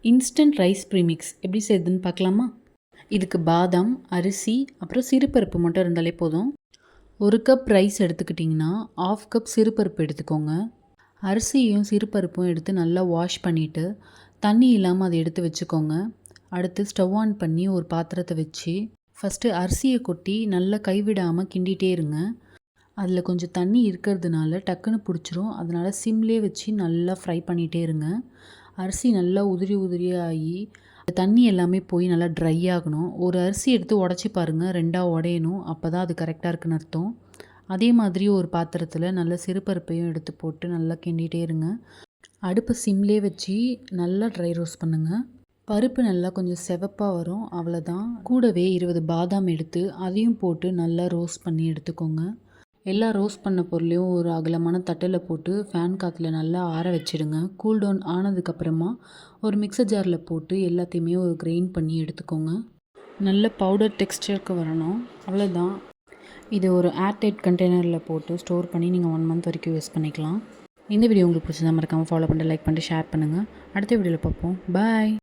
Instant rice premix எப்படி செய்யுதுன்னு பார்க்கலாமா? இதுக்கு பாதாம், அரிசி, அப்புறம் சிறுபருப்பு மட்டும் இருந்தாலே போதும். 1 கப் ரைஸ் எடுத்துக்கிட்டிங்கன்னா 1/2 கப் சிறுபருப்பு எடுத்துக்கோங்க. அரிசியும் சிறுபருப்பும் எடுத்து நல்லா வாஷ் பண்ணிவிட்டு தண்ணி இல்லாமல் அதை எடுத்து வச்சுக்கோங்க. அடுத்து ஸ்டவ் ஆன் பண்ணி ஒரு பாத்திரத்தை வச்சு ஃபஸ்ட்டு அரிசியை கொட்டி நல்லா கைவிடாமல் கிண்டிகிட்டே இருங்க. அதில் கொஞ்சம் தண்ணி இருக்கிறதுனால டக்குன்னு பிடிச்சிரும். அதனால் சிம்லேயே வச்சு நல்லா ஃப்ரை பண்ணிகிட்டே இருங்க. அரிசி நல்லா உதிரி உதிரியாகி தண்ணி எல்லாமே போய் நல்லா ட்ரை ஆகணும். ஒரு அரிசி எடுத்து உடச்சி பாருங்கள், 2ஆக உடையணும். அப்போ தான் அது கரெக்டாக இருக்குன்னு அர்த்தம். அதே மாதிரி ஒரு பாத்திரத்தில் நல்ல சிறுபருப்பையும் எடுத்து போட்டு நல்லா கிண்டிகிட்டே இருங்க. அடுப்பை சிம்லேயே வச்சு நல்லா ட்ரை ரோஸ்ட் பண்ணுங்கள். பருப்பு நல்லா கொஞ்சம் செவப்பாக வரும், அவ்வளோதான். கூடவே 20 பாதாம் எடுத்து அதையும் போட்டு நல்லா ரோஸ்ட் பண்ணி எடுத்துக்கோங்க. எல்லா ரோஸ்ட் பண்ண பொருளையும் ஒரு அகலமான தட்டில் போட்டு ஃபேன் காற்றுல நல்லா ஆற வச்சுடுங்க. கூல் டவுன் ஆனதுக்கப்புறமா ஒரு மிக்சர் ஜாரில் போட்டு எல்லாத்தையுமே ஒரு கிரைண்ட் பண்ணி எடுத்துக்கோங்க. நல்ல பவுடர் டெக்ஸ்டருக்கு வரணும், அவ்வளோதான். இது ஒரு ஏர்டைட் கண்டெய்னரில் போட்டு ஸ்டோர் பண்ணி நீங்கள் 1 மந்த் வரைக்கும் யூஸ் பண்ணிக்கலாம். இந்த வீடியோ உங்களுக்கு பிடிச்சதா மறக்காமல் ஃபாலோ பண்ணிட்டு லைக் பண்ணிட்டு ஷேர் பண்ணுங்கள். அடுத்த வீடியோவில் பார்ப்போம். பாய்.